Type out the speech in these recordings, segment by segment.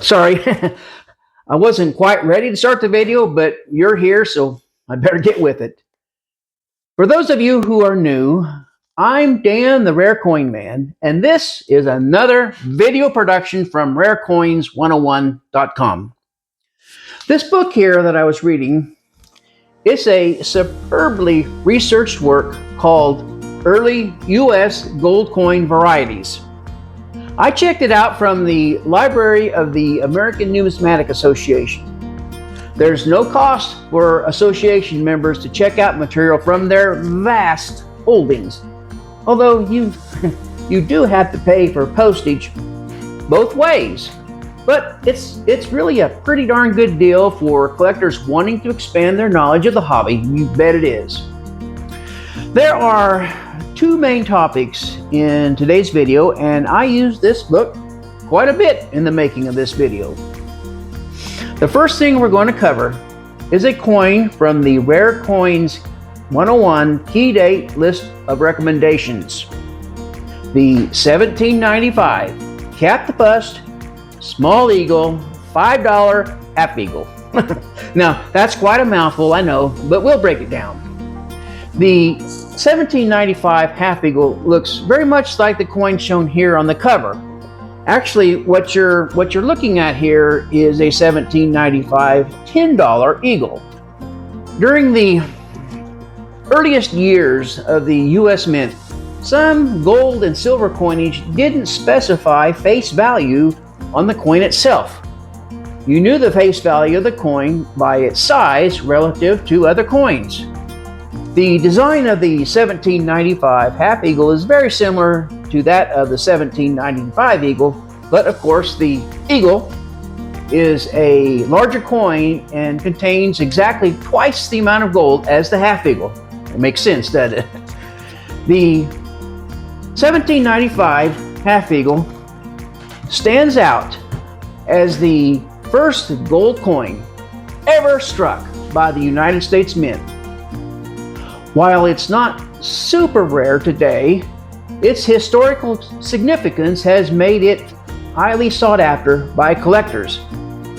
Sorry, I wasn't quite ready to start the video, but you're here, so I better get with it. For those of you who are new, I'm Dan the Rare Coin Man, and this is another video production from rarecoins101.com. This book here that I was reading is a superbly researched work called Early U.S. Gold Coin Varieties. I checked it out from the library of the American Numismatic Association. There's no cost for association members to check out material from their vast holdings, although you do have to pay for postage both ways. But it's really a pretty darn good deal for collectors wanting to expand their knowledge of the hobby. You bet it is. There are two main topics in today's video, and I used this book quite a bit in the making of this video. The first thing we're going to cover is a coin from the Rare Coins 101 Key Date List of Recommendations. The 1795 Cap the Bust Small Eagle $5 Half Eagle. Now, that's quite a mouthful, I know, but we'll break it down. The 1795 Half Eagle looks very much like the coin shown here on the cover. Actually, what you're looking at here is a 1795 $10 Eagle. During the earliest years of the U.S. Mint, some gold and silver coinage didn't specify face value on the coin itself. You knew the face value of the coin by its size relative to other coins. The design of the 1795 Half Eagle is very similar to that of the 1795 Eagle, but of course the Eagle is a larger coin and contains exactly twice the amount of gold as the Half Eagle. It makes sense, doesn't it? The 1795 Half Eagle stands out as the first gold coin ever struck by the United States Mint. While it's not super rare today, its historical significance has made it highly sought after by collectors,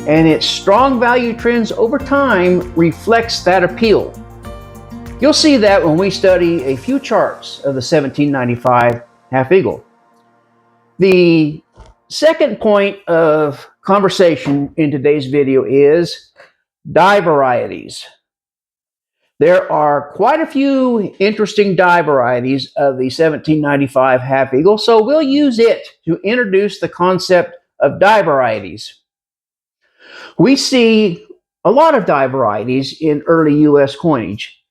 and its strong value trends over time reflects that appeal. You'll see that when we study a few charts of the 1795 Half Eagle. The second point of conversation in today's video is die varieties. There are quite a few interesting die varieties of the 1795 Half Eagle, so we'll use it to introduce the concept of die varieties. We see a lot of die varieties in early U.S. coinage.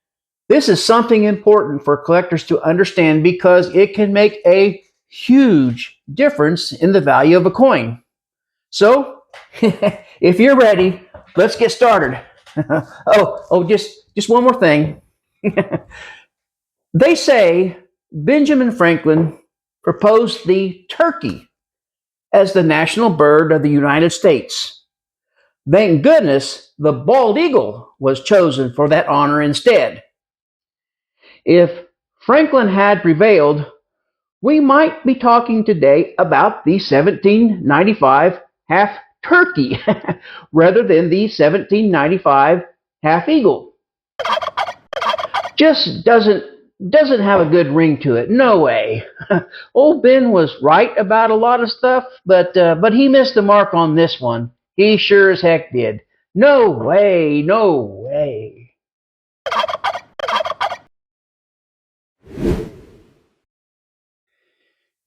This is something important for collectors to understand because it can make a huge difference in the value of a coin. So, if you're ready, let's get started. Just one more thing. They say Benjamin Franklin proposed the turkey as the national bird of the United States. Thank goodness the bald eagle was chosen for that honor instead. If Franklin had prevailed, we might be talking today about the 1795 half turkey rather than the 1795 half eagle. Just doesn't have a good ring to it. No way. Old Ben was right about a lot of stuff, but he missed the mark on this one. He sure as heck did. No way, no way.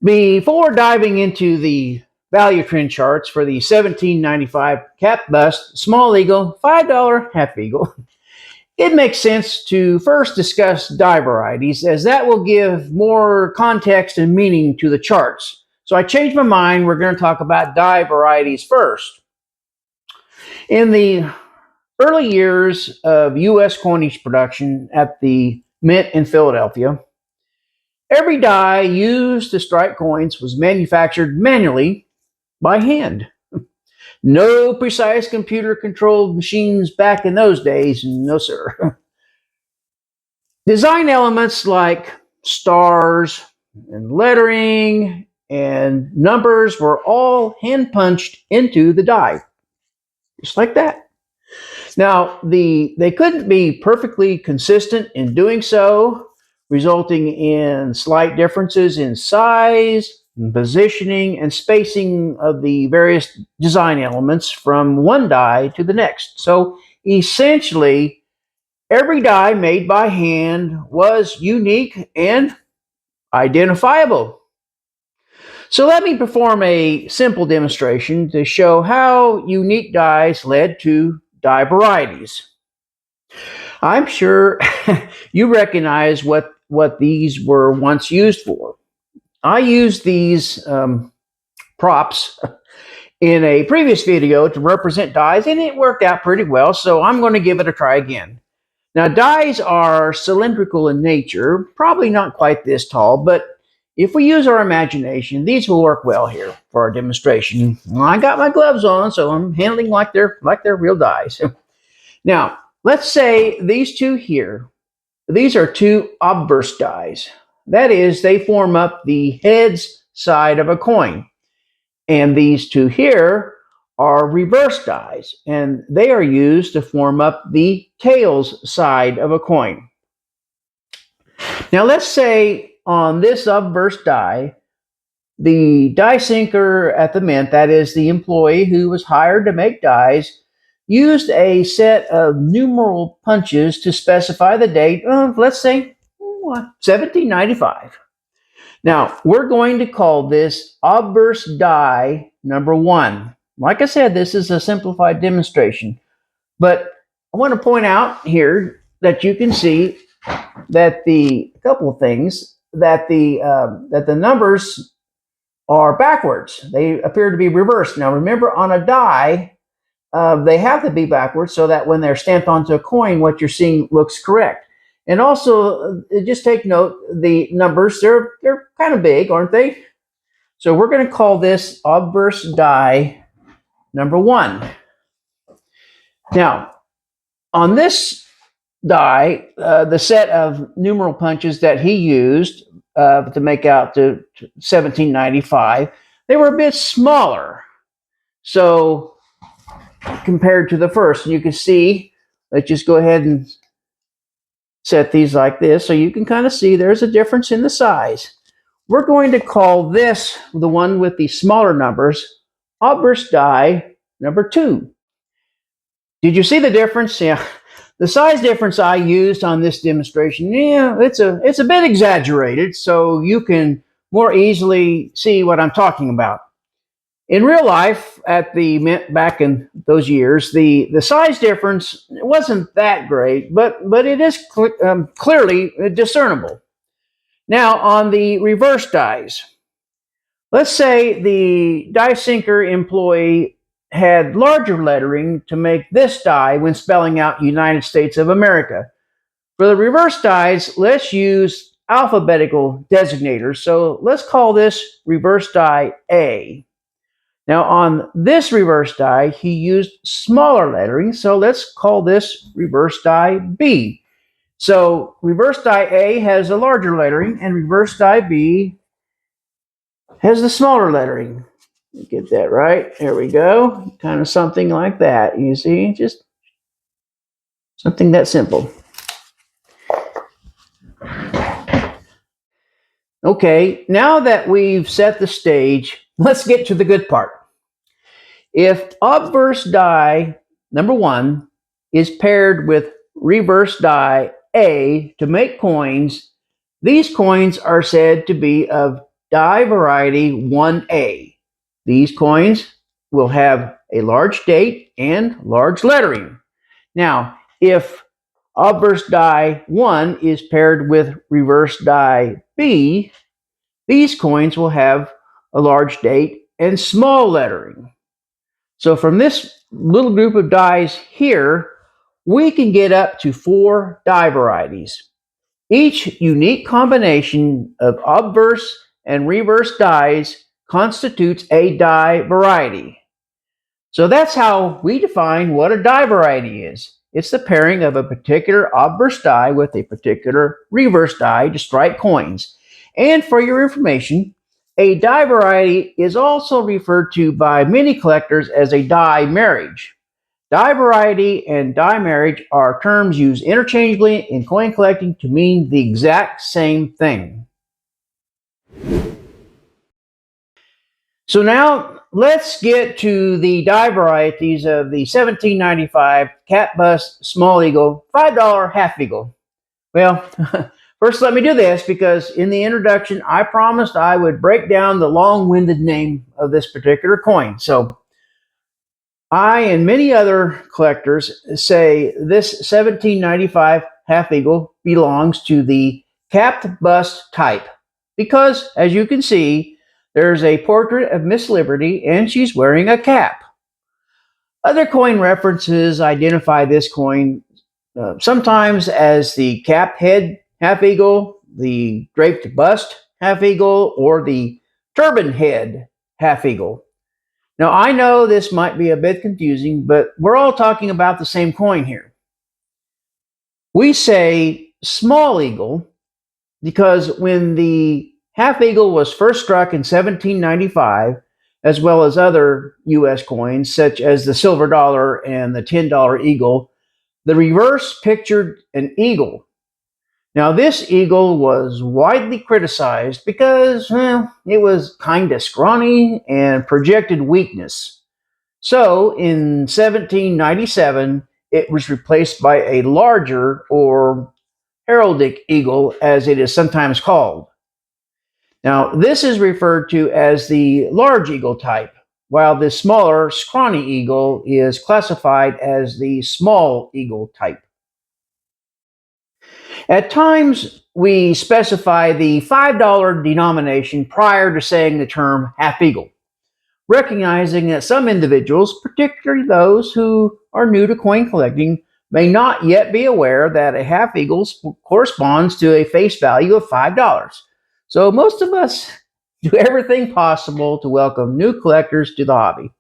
Before diving into the value trend charts for the 1795 Cap Bust Small Eagle $5 Half Eagle, it makes sense to first discuss die varieties, as that will give more context and meaning to the charts. So I changed my mind. We're going to talk about die varieties first. In the early years of U.S. coinage production at the Mint in Philadelphia, every die used to strike coins was manufactured manually by hand. No precise computer-controlled machines back in those days, no sir. Design elements like stars and lettering and numbers were all hand punched into the die, just like that. Now, they couldn't be perfectly consistent in doing so, resulting in slight differences in size, positioning, and spacing of the various design elements from one die to the next. So essentially, every die made by hand was unique and identifiable. So let me perform a simple demonstration to show how unique dies led to die varieties. I'm sure you recognize what these were once used for. I used these props in a previous video to represent dies, and it worked out pretty well, so I'm going to give it a try again. Now, dies are cylindrical in nature, probably not quite this tall, but if we use our imagination, these will work well here for our demonstration. Well, I got my gloves on, so I'm handling like they're real dies. Now, let's say these two here, these are two obverse dies. That is, they form up the heads side of a coin. And these two here are reverse dies, and they are used to form up the tails side of a coin. Now let's say on this obverse die, the die sinker at the mint, that is the employee who was hired to make dies, used a set of numeral punches to specify the date of, let's say, 1795. Now, we're going to call this obverse die number 1. Like I said, this is a simplified demonstration, but I want to point out here that you can see that a couple of things, that the numbers are backwards. They appear to be reversed. Now, remember, on a die, they have to be backwards so that when they're stamped onto a coin, what you're seeing looks correct. And also, just take note, the numbers, they're kind of big, aren't they? So we're going to call this obverse die number 1. Now, on this die, the set of numeral punches that he used to make out to 1795, they were a bit smaller. So compared to the first, and you can see, let's just go ahead and set these like this so you can kind of see there's a difference in the size. We're going to call this, the one with the smaller numbers, obverse die number 2. Did you see the difference? Yeah, the size difference I used on this demonstration, yeah, it's a bit exaggerated, so you can more easily see what I'm talking about. In real life, at the mint back in those years, the size difference wasn't that great, but it is clearly discernible. Now, on the reverse dies, let's say the die sinker employee had larger lettering to make this die when spelling out United States of America. For the reverse dies, let's use alphabetical designators. So let's call this reverse die A. Now on this reverse die, he used smaller lettering, so let's call this reverse die B. So reverse die A has a larger lettering, and reverse die B has the smaller lettering. Get that right. There we go. Kind of something like that. You see, just something that simple. Okay, now that we've set the stage, let's get to the good part. If obverse die number 1 is paired with reverse die A to make coins, these coins are said to be of die variety 1A. These coins will have a large date and large lettering. Now, if obverse die 1 is paired with reverse die B, these coins will have a large date and small lettering. So from this little group of dies here, we can get up to 4 die varieties. Each unique combination of obverse and reverse dies constitutes a die variety. So that's how we define what a die variety is. It's the pairing of a particular obverse die with a particular reverse die to strike coins. And for your information, A die variety is also referred to by many collectors as a die marriage. Die variety and die marriage are terms used interchangeably in coin collecting to mean the exact same thing. So now let's get to the die varieties of the 1795 Cat Bust Small Eagle $5 Half Eagle. Well, first let me do this because in the introduction I promised I would break down the long-winded name of this particular coin. So I and many other collectors say this 1795 Half Eagle belongs to the capped bust type because, as you can see, there's a portrait of Miss Liberty and she's wearing a cap. Other coin references identify this coin sometimes as the capped head half eagle, the draped bust half eagle, or the turban head half eagle. Now, I know this might be a bit confusing, but we're all talking about the same coin here. We say small eagle because when the half eagle was first struck in 1795, as well as other U.S. coins such as the silver dollar and the $10 eagle, the reverse pictured an eagle. Now, this eagle was widely criticized because it was kind of scrawny and projected weakness. So, in 1797, it was replaced by a larger or heraldic eagle, as it is sometimes called. Now, this is referred to as the large eagle type, while the smaller, scrawny eagle is classified as the small eagle type. At times, we specify the $5 denomination prior to saying the term half eagle, recognizing that some individuals, particularly those who are new to coin collecting, may not yet be aware that a half eagle corresponds to a face value of $5. So most of us do everything possible to welcome new collectors to the hobby.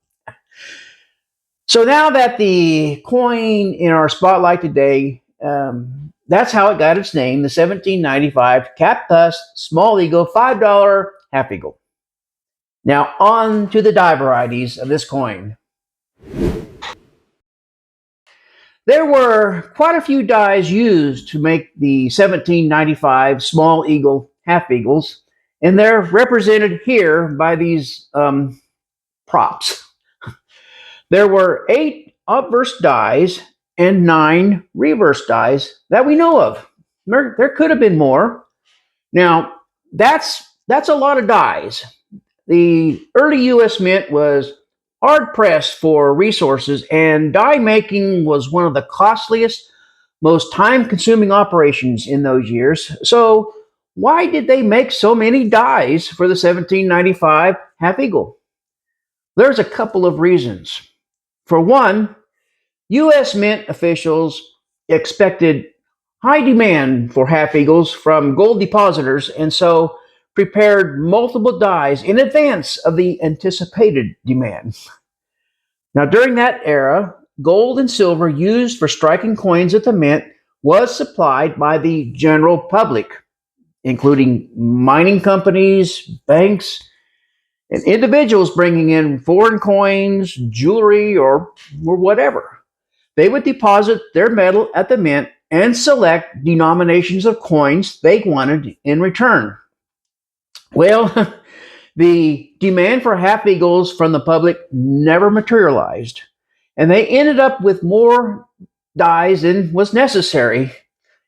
So now that the coin in our spotlight today, that's how it got its name, the 1795 Cap Bust Small Eagle $5 Half Eagle. Now on to the die varieties of this coin. There were quite a few dies used to make the 1795 Small Eagle Half Eagles, and they're represented here by these props. There were 8 obverse dies and 9 reverse dies that we know of. There could have been more. Now, that's a lot of dies. The early U.S. Mint was hard pressed for resources, and die making was one of the costliest, most time consuming operations in those years. So, why did they make so many dies for the 1795 Half Eagle? There's a couple of reasons. For one, U.S. Mint officials expected high demand for half eagles from gold depositors and so prepared multiple dies in advance of the anticipated demand. Now, during that era, gold and silver used for striking coins at the mint was supplied by the general public, including mining companies, banks, and individuals bringing in foreign coins, jewelry, or whatever. They would deposit their metal at the mint and select denominations of coins they wanted in return. Well, the demand for half eagles from the public never materialized, and they ended up with more dies than was necessary.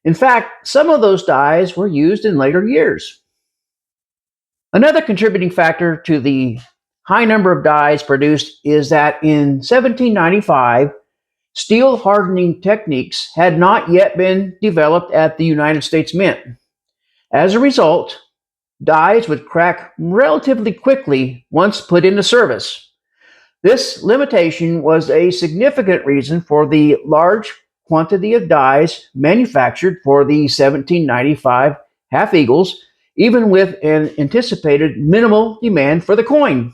In fact, some of those dies were used in later years. Another contributing factor to the high number of dies produced is that in 1795, steel hardening techniques had not yet been developed at the United States Mint. As a result, dies would crack relatively quickly once put into service. This limitation was a significant reason for the large quantity of dies manufactured for the 1795 half eagles, even with an anticipated minimal demand for the coin.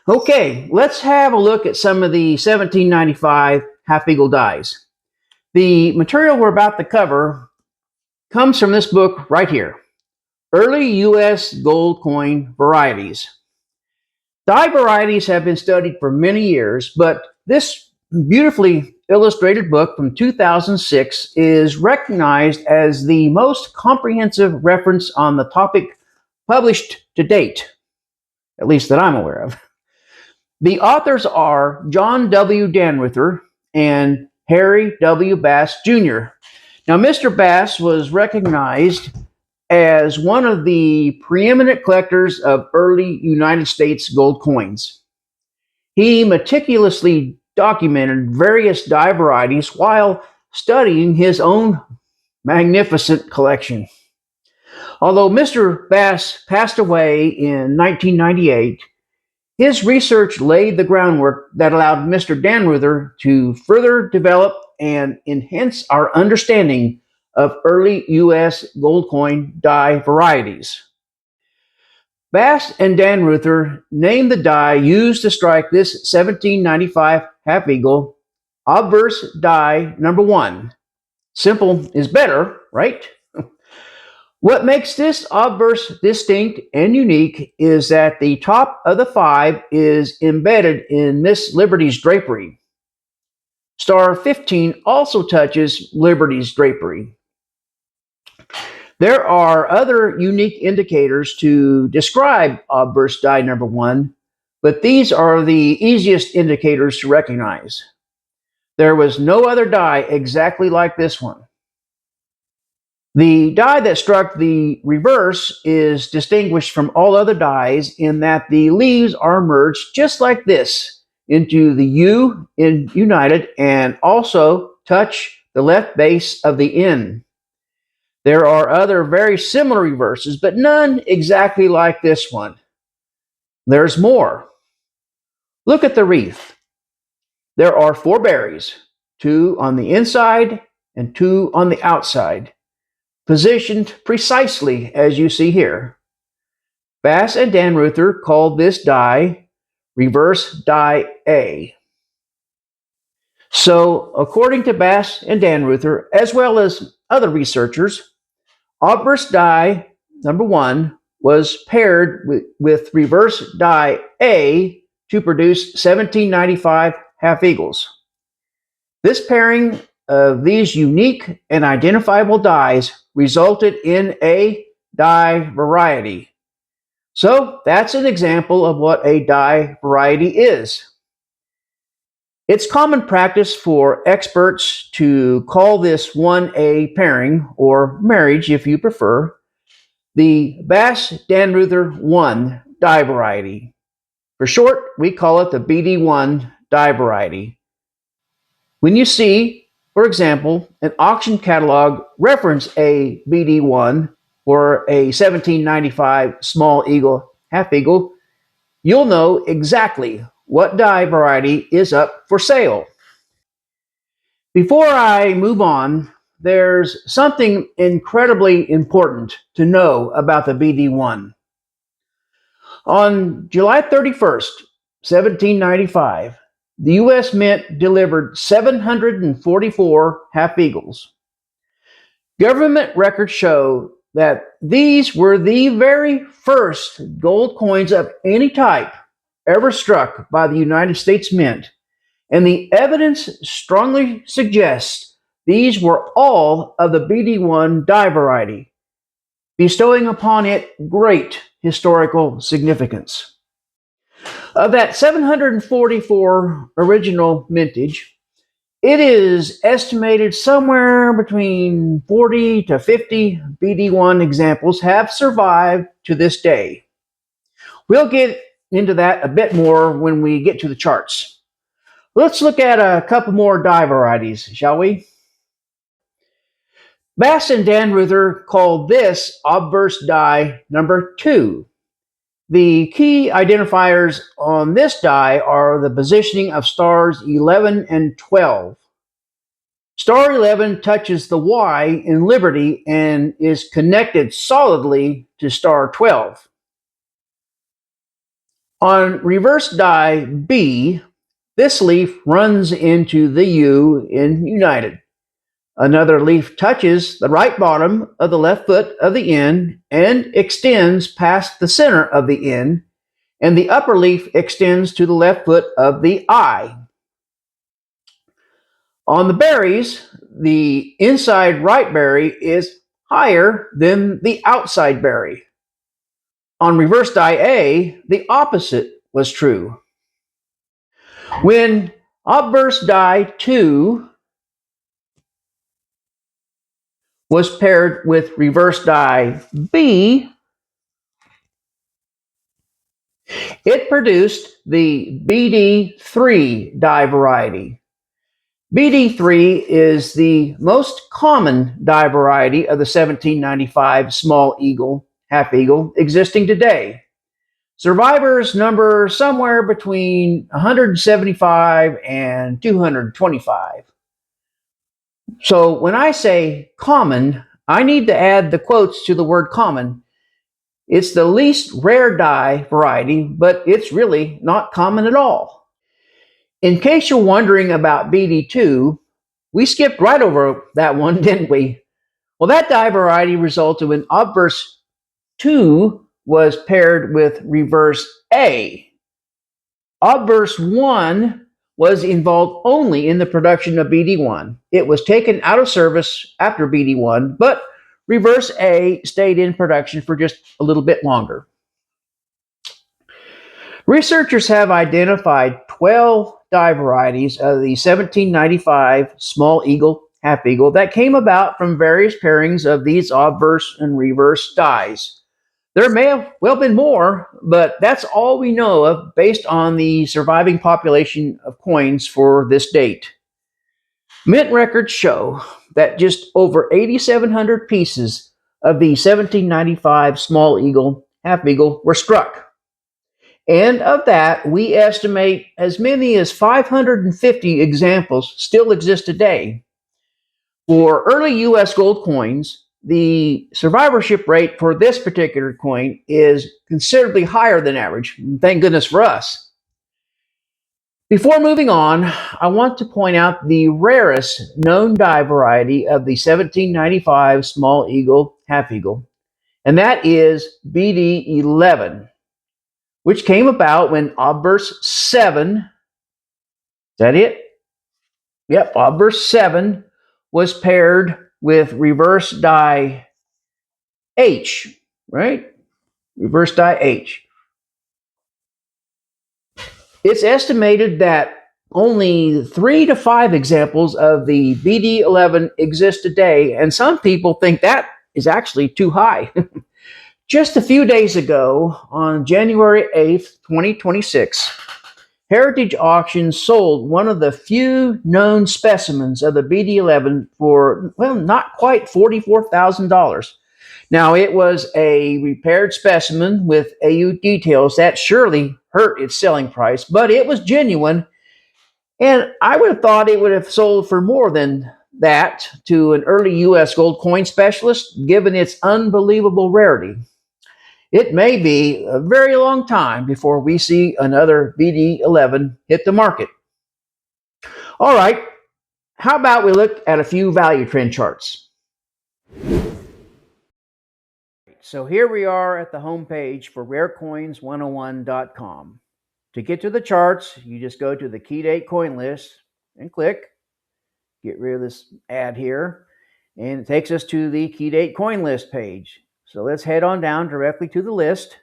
Okay, let's have a look at some of the 1795 half eagle dies. The material we're about to cover comes from this book right here, Early U.S. gold coin varieties. Die varieties have been studied for many years, but this beautifully illustrated book from 2006 is recognized as the most comprehensive reference on the topic published to date, at least that I'm aware of. The authors are John W. Danruther and Harry W. Bass Jr. Now, Mr. Bass was recognized as one of the preeminent collectors of early United States gold coins. He meticulously documented various die varieties while studying his own magnificent collection. Although Mr. Bass passed away in 1998, his research laid the groundwork that allowed Mr. Danruther to further develop and enhance our understanding of early U.S. gold coin die varieties. Bass and Danruther named the die used to strike this 1795 half eagle obverse die number 1. Simple is better, right? What makes this obverse distinct and unique is that the top of the 5 is embedded in Miss Liberty's drapery. Star 15 also touches Liberty's drapery. There are other unique indicators to describe obverse die number 1, but these are the easiest indicators to recognize. There was no other die exactly like this one. The die that struck the reverse is distinguished from all other dies in that the leaves are merged just like this into the U in united and also touch the left base of the N. There are other very similar reverses, but none exactly like this one. There's more. Look at the wreath. There are 4 berries, 2 on the inside and 2 on the outside, positioned precisely as you see here. Bass and Danruther called this die reverse die A. So, according to Bass and Danruther, as well as other researchers, obverse die number 1 was paired with reverse die A to produce 1795 half eagles. This pairing of these unique and identifiable dies resulted in a die variety. So that's an example of what a die variety is. It's common practice for experts to call this one a pairing, or marriage if you prefer, the Bass-Danruther 1 die variety. For short, we call it the BD1 die variety. When you see, for example, an auction catalog reference a BD1 or a 1795 small eagle, half eagle, you'll know exactly what die variety is up for sale. Before I move on, there's something incredibly important to know about the BD1. On July 31st, 1795, the U.S. Mint delivered 744 half eagles. Government records show that these were the very first gold coins of any type ever struck by the United States Mint, and the evidence strongly suggests these were all of the BD1 die variety, bestowing upon it great historical significance. Of that 744 original mintage, it is estimated somewhere between 40 to 50 BD1 examples have survived to this day. We'll get into that a bit more when we get to the charts. Let's look at a couple more die varieties, shall we? Bass and Danruther called this obverse die number 2. The key identifiers on this die are the positioning of stars 11 and 12. Star 11 touches the Y in Liberty and is connected solidly to star 12. On reverse die B, this leaf runs into the U in United. Another leaf touches the right bottom of the left foot of the N and extends past the center of the N, and the upper leaf extends to the left foot of the I. On the berries, the inside right berry is higher than the outside berry. On reverse die A, the opposite was true. When obverse die 2 was paired with reverse die B, it produced the BD3 die variety. BD3 is the most common die variety of the 1795 small eagle, half eagle, existing today. Survivors number somewhere between 175 and 225. So when I say common, I need to add the quotes to the word common. It's the least rare die variety, but it's really not common at all. In case you're wondering about BD2, we skipped right over that one, didn't we? Well, that die variety resulted when obverse 2 was paired with reverse A. Obverse 1 was involved only in the production of BD1. It was taken out of service after BD1, but reverse A stayed in production for just a little bit longer. Researchers have identified 12 die varieties of the 1795 small eagle, half eagle that came about from various pairings of these obverse and reverse dies. There may have well been more, but that's all we know of based on the surviving population of coins for this date. Mint records show that just over 8,700 pieces of the 1795 small eagle, half eagle were struck. And of that, we estimate as many as 550 examples still exist today. For early US gold coins, the survivorship rate for this particular coin is considerably higher than average. Thank goodness for us. Before moving on, I want to point out the rarest known die variety of the 1795 small eagle, half eagle, and that is BD11, which came about when obverse 7, is that it? Yep, obverse 7 was paired with reverse die H, right? Reverse die H. It's estimated that only 3 to 5 examples of the BD11 exist today, and some people think that is actually too high. Just a few days ago, on January 8th, 2026, Heritage Auctions sold one of the few known specimens of the BD11 for, well, not quite $44,000. Now, it was a repaired specimen with AU details that surely hurt its selling price, but it was genuine, and I would have thought it would have sold for more than that to an early U.S. gold coin specialist, given its unbelievable rarity. It may be a very long time before we see another BD11 hit the market. All right, how about we look at a few value trend charts? So here we are at the home page for rarecoins101.com. To get to the charts, you just go to the key date coin list and click. Get rid of this ad here, and it takes us to the key date coin list page. So let's head on down directly to the list.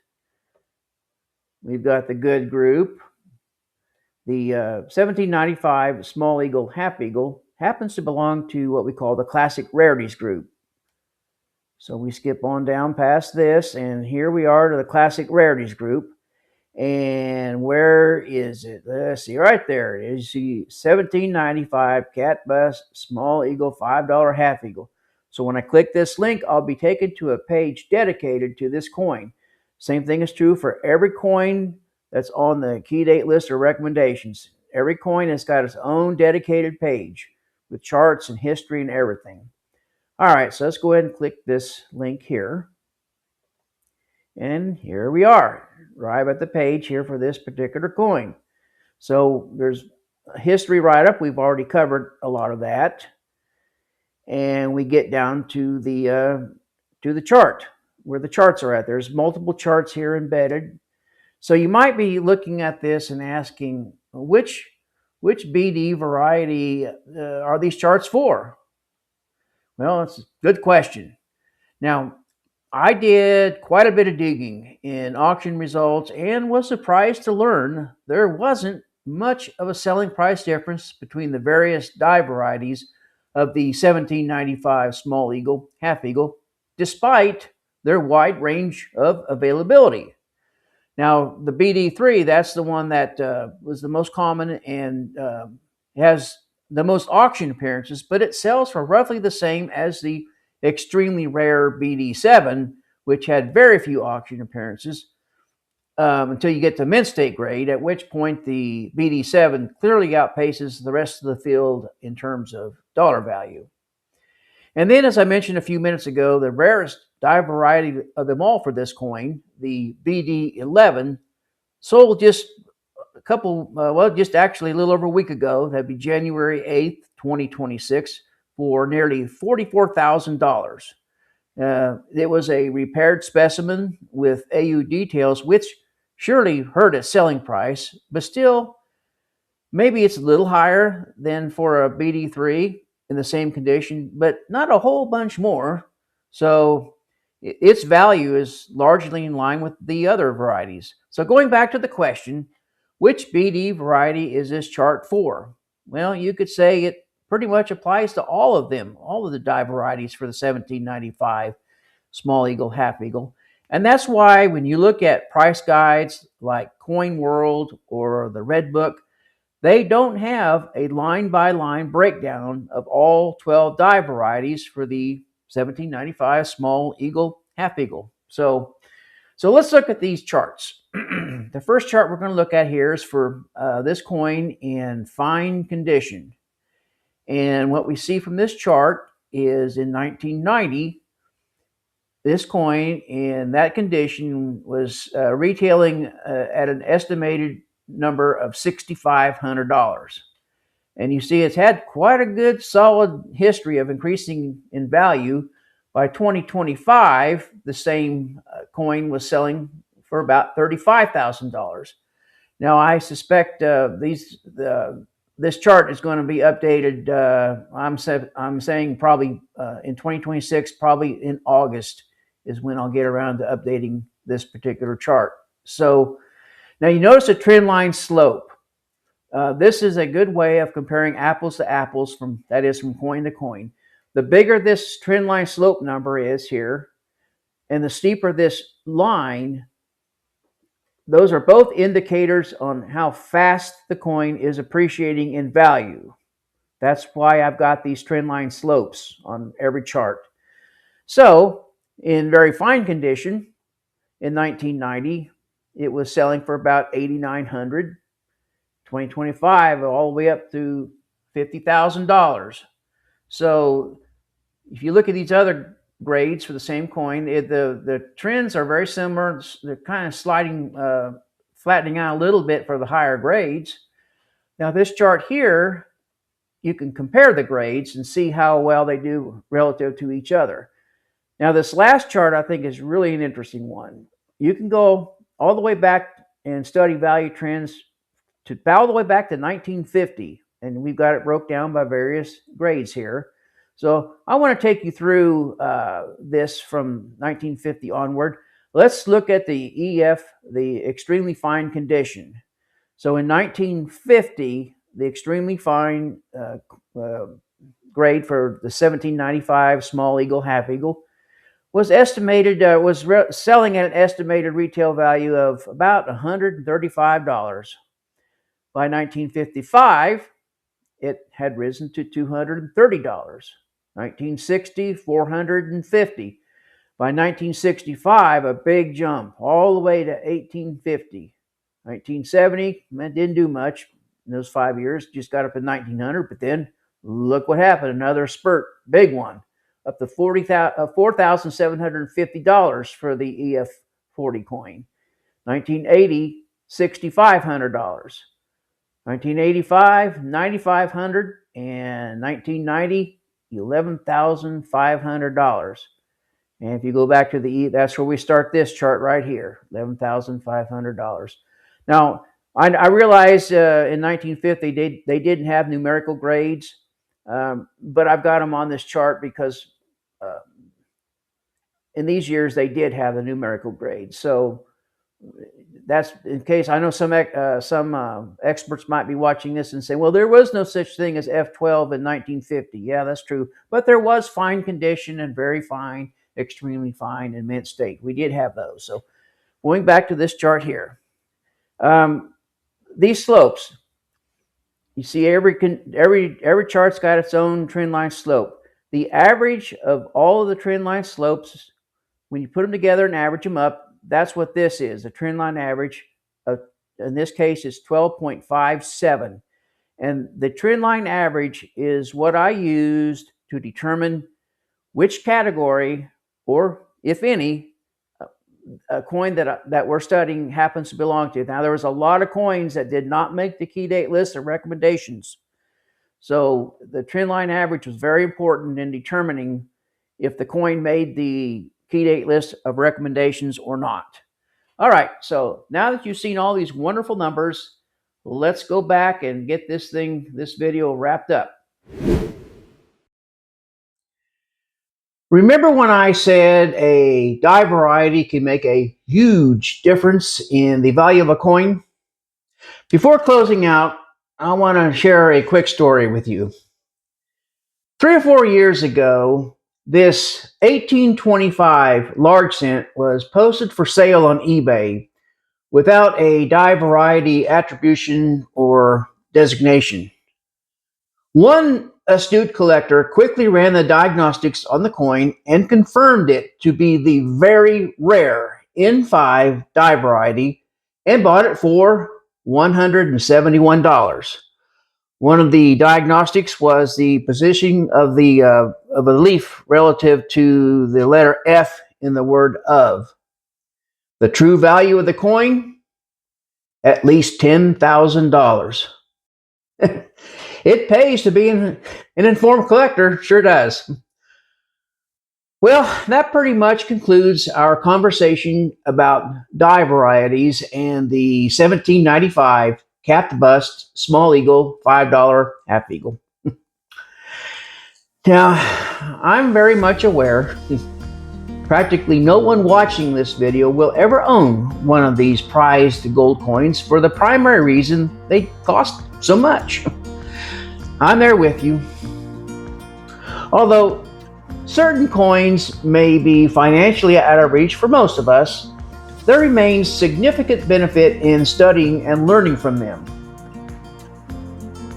We've got the good group. The 1795 small eagle, half eagle happens to belong to what we call the classic rarities group. So we skip on down past this, and here we are to the classic rarities group. And where is it? Let's see, right there. It is the 1795 cat bust small eagle $5 half eagle. So when I click this link, I'll be taken to a page dedicated to this coin. Same thing is true for every coin that's on the key date list or recommendations. Every coin has got its own dedicated page with charts and history and everything. All right, so let's go ahead and click this link here. And here we are, right at the page here for this particular coin. So there's a history write-up. We've already covered a lot of that. and we get down to the chart where the charts are at. There's multiple charts here embedded. So you might be looking at this and asking, which BD variety are these charts for? Well, it's a good question. Now, I did quite a bit of digging in auction results and was surprised to learn there wasn't much of a selling price difference between the various die varieties of the 1795 Small Eagle, Half Eagle, despite their wide range of availability. Now, the BD3, that's the one that was the most common and has the most auction appearances, but it sells for roughly the same as the extremely rare BD7, which had very few auction appearances until you get to mint state grade, at which point the BD7 clearly outpaces the rest of the field in terms of dollar value. And then, as I mentioned a few minutes ago, the rarest die variety of them all for this coin, the BD11, sold just just actually a little over a week ago. That'd be January 8th, 2026, for nearly $44,000. It was a repaired specimen with AU details, which surely hurt its selling price, but still, maybe it's a little higher than for a BD3 in the same condition, but not a whole bunch more. So its value is largely in line with the other varieties. So going back to the question, which BD variety is this chart for? Well, you could say it pretty much applies to all of them, all of the die varieties for the 1795 Small Eagle, Half Eagle. And that's why when you look at price guides like Coin World or the Red Book, they don't have a line-by-line breakdown of all 12 die varieties for the 1795 Small Eagle, Half Eagle. So let's look at these charts. The first chart we're going to look at here is for this coin in fine condition. And what we see from this chart is in 1990, this coin in that condition was retailing at an estimated number of $6,500. And you see it's had quite a good solid history of increasing in value. By 2025, the same coin was selling for about $35,000. Now, I suspect this chart is going to be updated. I'm saying probably in 2026, probably in August is when I'll get around to updating this particular chart. So now you notice a trend line slope. This is a good way of comparing apples to apples from coin to coin. The bigger this trend line slope number is here, and the steeper this line, those are both indicators on how fast the coin is appreciating in value. That's why I've got these trend line slopes on every chart. So, in very fine condition, in 1990, it was selling for about $8,900. 2025, all the way up to $50,000. So if you look at these other grades for the same coin, the trends are very similar. They're kind of flattening out a little bit for the higher grades. Now this chart here, you can compare the grades and see how well they do relative to each other. Now this last chart I think is really an interesting one. You can go all the way back and study value trends all the way back to 1950, and we've got it broke down by various grades here. So I want to take you through this from 1950 onward. Let's look at the EF, the extremely fine condition. So in 1950, the extremely fine grade for the 1795 Small Eagle, Half Eagle was selling at an estimated retail value of about $135. By 1955, it had risen to $230. 1960, $450. By 1965, a big jump all the way to $1,850. 1970, it didn't do much in those 5 years, just got up to $1,900, but then look what happened, another spurt, big one, up to $4,750 for the EF40 coin. 1980, $6,500. 1985, $9,500, and 1990, $11,500. And if you go back to that's where we start this chart right here, $11,500. Now, I realize in 1950 they didn't have numerical grades, but I've got them on this chart because in these years they did have the numerical grades. So that's in case I know some experts might be watching this and saying, well, there was no such thing as F12 in 1950. Yeah, that's true. But there was fine condition and very fine, extremely fine, and mint state. We did have those. So going back to this chart here, these slopes, you see every chart's got its own trend line slope. The average of all of the trend line slopes, when you put them together and average them up, that's what this is. The trend line average of, in this case, is 12.57. And the trend line average is what I used to determine which category, or if any, a coin that we're studying happens to belong to. Now, there was a lot of coins that did not make the key date list of recommendations. So the trend line average was very important in determining if the coin made the key date list of recommendations or not. All right, so now that you've seen all these wonderful numbers, let's go back and get this video wrapped up. Remember when I said a die variety can make a huge difference in the value of a coin? Before closing out, I want to share a quick story with you. 3 or 4 years ago, this 1825 large cent was posted for sale on eBay without a die variety attribution or designation. One astute collector quickly ran the diagnostics on the coin and confirmed it to be the very rare N5 die variety and bought it for $171. One of the diagnostics was the positioning of a leaf relative to the letter F in the word of. The true value of the coin? At least $10,000. It pays to be an informed collector, sure does. Well, that pretty much concludes our conversation about die varieties and the 1795 capped bust small eagle $5 half eagle. Now, I'm very much aware practically no one watching this video will ever own one of these prized gold coins for the primary reason they cost so much. I'm there with you. Although certain coins may be financially out of reach for most of us, there remains significant benefit in studying and learning from them.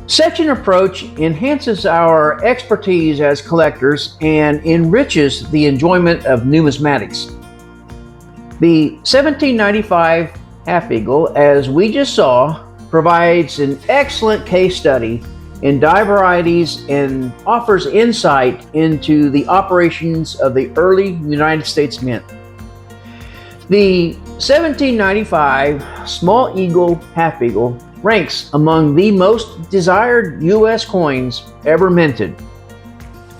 Such an approach enhances our expertise as collectors and enriches the enjoyment of numismatics. The 1795 half eagle, as we just saw, provides an excellent case study in die varieties and offers insight into the operations of the early United States Mint. The 1795 small eagle half eagle ranks among the most desired U.S. coins ever minted.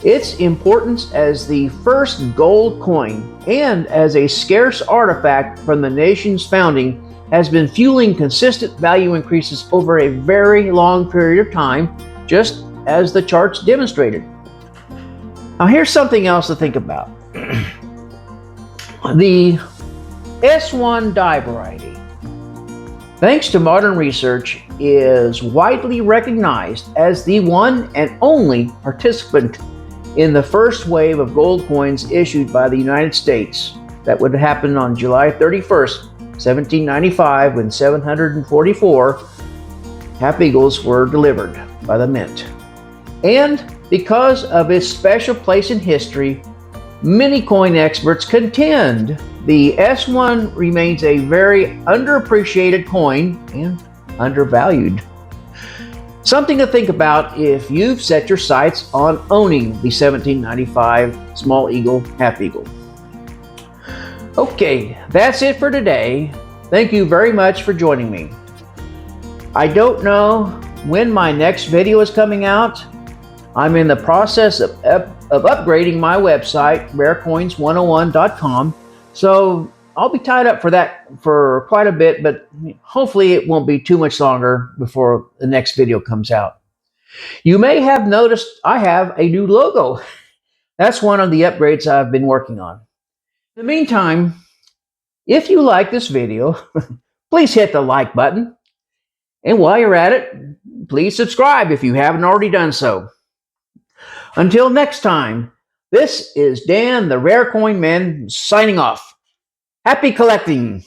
Its importance as the first gold coin and as a scarce artifact from the nation's founding has been fueling consistent value increases over a very long period of time, just as the charts demonstrated. Now here's something else to think about. The S1 die variety, thanks to modern research, is widely recognized as the one and only participant in the first wave of gold coins issued by the United States. That would happen on July 31st, 1795, when 744 half eagles were delivered by the Mint. And because of its special place in history, many coin experts contend the S1 remains a very underappreciated coin and undervalued. Something to think about if you've set your sights on owning the 1795 small eagle half eagle. Okay, that's it for today. Thank you very much for joining me. I don't know when my next video is coming out, I'm in the process of upgrading my website, rarecoins101.com, so I'll be tied up for that for quite a bit, but hopefully it won't be too much longer before the next video comes out. You may have noticed I have a new logo. That's one of the upgrades I've been working on. In the meantime, if you like this video, please hit the like button. And while you're at it, please subscribe if you haven't already done so. Until next time, this is Dan the Rare Coin Man signing off. Happy collecting!